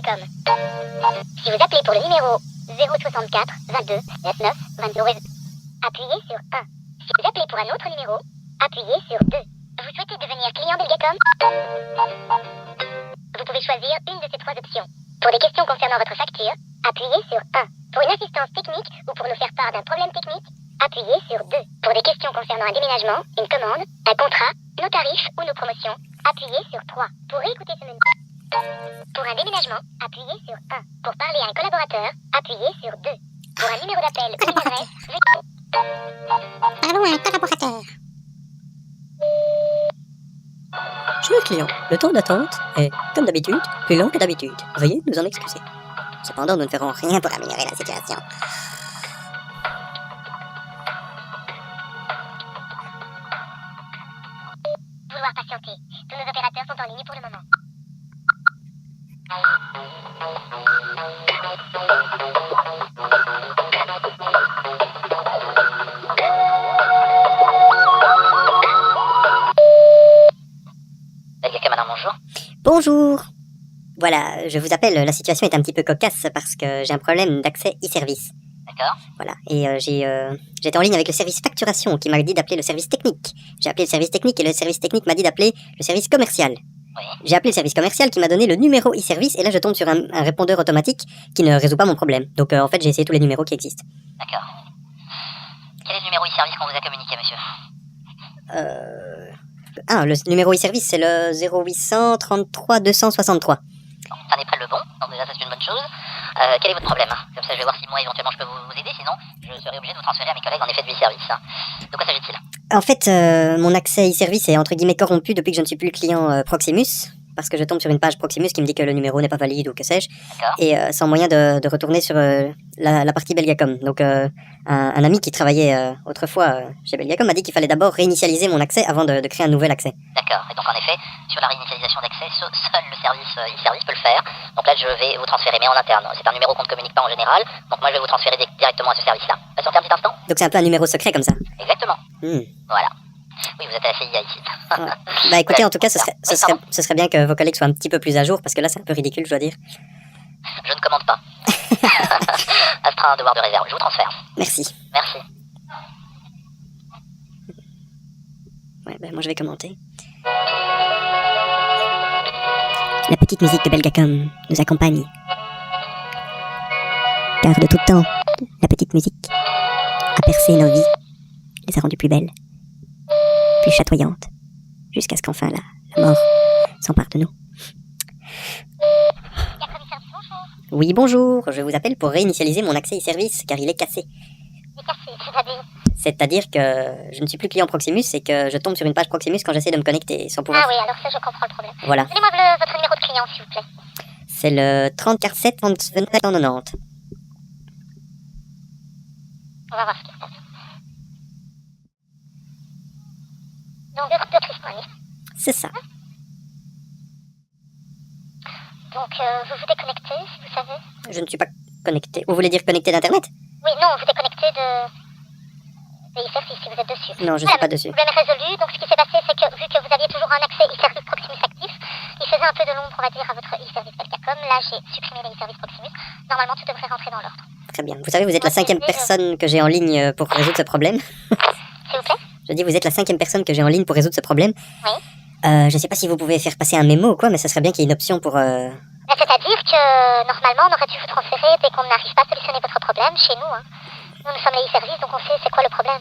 Belgacom. Si vous appelez pour le numéro 064 22 99 22, appuyez sur 1. Si vous appelez pour un autre numéro, appuyez sur 2. Vous souhaitez devenir client Belgacom? Vous pouvez choisir une de ces 3 options. Pour des questions concernant votre facture, appuyez sur 1. Pour une assistance technique ou pour nous faire part d'un problème technique, appuyez sur 2. Pour des questions concernant un déménagement, une commande, un contrat, nos tarifs ou nos promotions, appuyez sur 3. Pour écouter ce menu. Pour un déménagement, appuyez sur 1. Pour parler à un collaborateur, appuyez sur 2. Pour un numéro d'appel ou une adresse, Parlons à un collaborateur. Cher client, le temps d'attente est, comme d'habitude, plus long que d'habitude. Veuillez nous en excuser. Cependant, nous ne ferons rien pour améliorer la situation. vouloir patienter. Tous nos opérateurs sont en ligne pour le moment. Madame, bonjour. Bonjour. Voilà, je vous appelle, la situation est un petit peu cocasse parce que j'ai un problème d'accès e-service. D'accord. Voilà, et j'étais en ligne avec le service facturation qui m'a dit d'appeler le service technique. J'ai appelé le service technique et le service technique m'a dit d'appeler le service commercial. Oui. J'ai appelé le service commercial qui m'a donné le numéro e-service et là je tombe sur un répondeur automatique qui ne résout pas mon problème. Donc en fait j'ai essayé tous les numéros qui existent. D'accord. Quel est le numéro e-service qu'on vous a communiqué, monsieur? Le numéro e-service c'est le 0800 33 263. Bon, ça n'est pas le bon, donc déjà ça c'est une bonne chose. Quel est votre problème? Comme ça je vais voir si moi éventuellement je peux vous aider, sinon je serai obligé de vous transférer à mes collègues en effet du e-service. De quoi s'agit-il? En fait, mon accès e-service est entre guillemets corrompu depuis que je ne suis plus client Proximus, parce que je tombe sur une page Proximus qui me dit que le numéro n'est pas valide ou que sais-je, et sans moyen de retourner sur la partie Belgacom. Donc un ami qui travaillait autrefois chez Belgacom m'a dit qu'il fallait d'abord réinitialiser mon accès avant de créer un nouvel accès. D'accord, et donc en effet, sur la réinitialisation d'accès, seul le service e-service peut le faire. Donc là je vais vous transférer, mais en interne. C'est un numéro qu'on ne communique pas en général, donc moi je vais vous transférer directement à ce service-là. Patientez un petit instant. Donc c'est un peu un numéro secret comme ça. Exactement. Voilà. Oui, vous êtes à la CIA ici. Bah écoutez, en tout cas, ce serait bien que vos collègues soient un petit peu plus à jour, parce que là c'est un peu ridicule, je dois dire. Je ne commande pas. Astreint un devoir de réserve. Je vous transfère. Merci. Merci. Ouais, ben moi je vais commenter. La petite musique de Belgacom nous accompagne. Car de tout temps, la petite musique a percé nos vies, les a rendues plus belles, plus chatoyantes, jusqu'à ce qu'enfin la mort s'empare de nous. Oui, bonjour, je vous appelle pour réinitialiser mon accès e-service, car il est cassé. Il est cassé, c'est-à-dire? C'est-à-dire que je ne suis plus client Proximus et que je tombe sur une page Proximus quand j'essaie de me connecter sans pouvoir... Ah oui, alors ça je comprends le problème. Voilà. Donnez-moi votre numéro de client, s'il vous plaît. C'est le 3047 90. On va voir ce qui se passe. Donc, de Trismonie. C'est ça. Donc, vous vous déconnectez, si vous savez? Je ne suis pas connecté. Vous voulez dire connecté d'Internet? Oui, non, vous déconnectez de e-service si vous êtes dessus. Non, je ne suis pas dessus. Le problème est résolu. Donc, ce qui s'est passé, c'est que vu que vous aviez toujours un accès e-service Proximus actif, il faisait un peu de l'ombre, on va dire, à votre e-service Belgacom. Là, j'ai supprimé les e-service Proximus. Normalement, tout devrait rentrer dans l'ordre. Très bien. Vous savez, vous êtes la 5e personne que j'ai en ligne pour résoudre ce problème. S'il vous plaît? Je dis, vous êtes la 5e personne que j'ai en ligne pour résoudre ce problème. Oui. Je sais pas si vous pouvez faire passer un mémo ou quoi, mais ça serait bien qu'il y ait une option pour... C'est-à-dire que, normalement, on aurait dû vous transférer dès qu'on n'arrive pas à solutionner votre problème chez nous. Nous sommes les e-services, donc on sait c'est quoi le problème.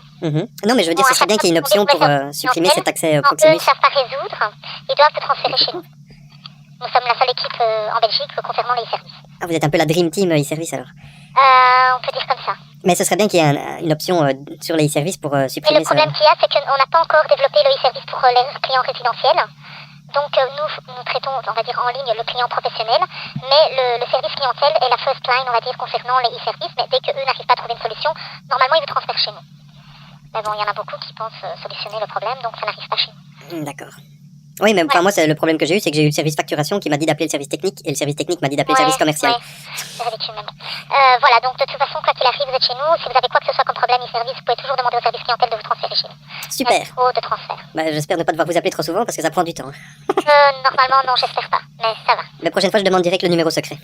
Non, mais je veux dire, ce serait bien qu'il y ait une option pour supprimer cet accès Proximus. Eux ne savent pas résoudre, ils doivent le transférer chez nous. Nous sommes la seule équipe en Belgique concernant les e-services. Ah, vous êtes un peu la Dream Team e-service alors. On peut dire comme ça. Mais ce serait bien qu'il y ait une option sur les e-services pour Mais supprimer le problème qu'il y a, c'est qu'on n'a pas encore développé le e-service pour les clients résidentiels. Donc nous traitons, on va dire, en ligne le client professionnel, mais le service clientèle est la first line, on va dire, concernant les e-services, mais dès qu'eux n'arrivent pas à trouver une solution, normalement ils vous transfèrent chez nous. Mais bon, il y en a beaucoup qui pensent solutionner le problème, donc ça n'arrive pas chez nous. D'accord. Oui, mais enfin, moi, le problème que j'ai eu, c'est que j'ai eu le service facturation qui m'a dit d'appeler le service technique, et le service technique m'a dit d'appeler le service commercial. C'est ridicule même. Voilà, donc de toute façon, quoi qu'il arrive, vous êtes chez nous. Si vous avez quoi que ce soit comme problème e-service, vous pouvez toujours demander au service clientèle de vous transférer chez nous. Super. Trop de transfert. Bah, j'espère ne pas devoir vous appeler trop souvent parce que ça prend du temps. Normalement, non, j'espère pas. mais ça va. La prochaine fois, je demande direct le numéro secret.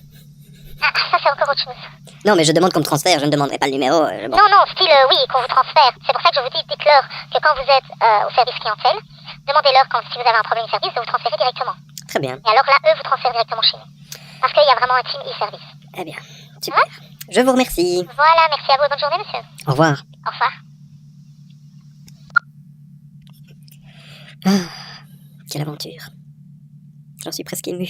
Ah, ça c'est encore autre chose. Non, mais je demande qu'on me transfère, je ne demanderai pas le numéro. Bon. Non, style oui, qu'on vous transfère. C'est pour ça que je vous dis, dites-leur que quand vous êtes au service clientèle, demandez-leur si vous avez un problème de service de vous transférer directement. Très bien. Et alors là, eux vous transfèrent directement chez nous. Parce qu'il y a vraiment un team e-service. Eh bien, super. Je vous remercie. Voilà, merci à vous et bonne journée, monsieur. Au revoir. Au revoir. Ah, quelle aventure. J'en suis presque ému.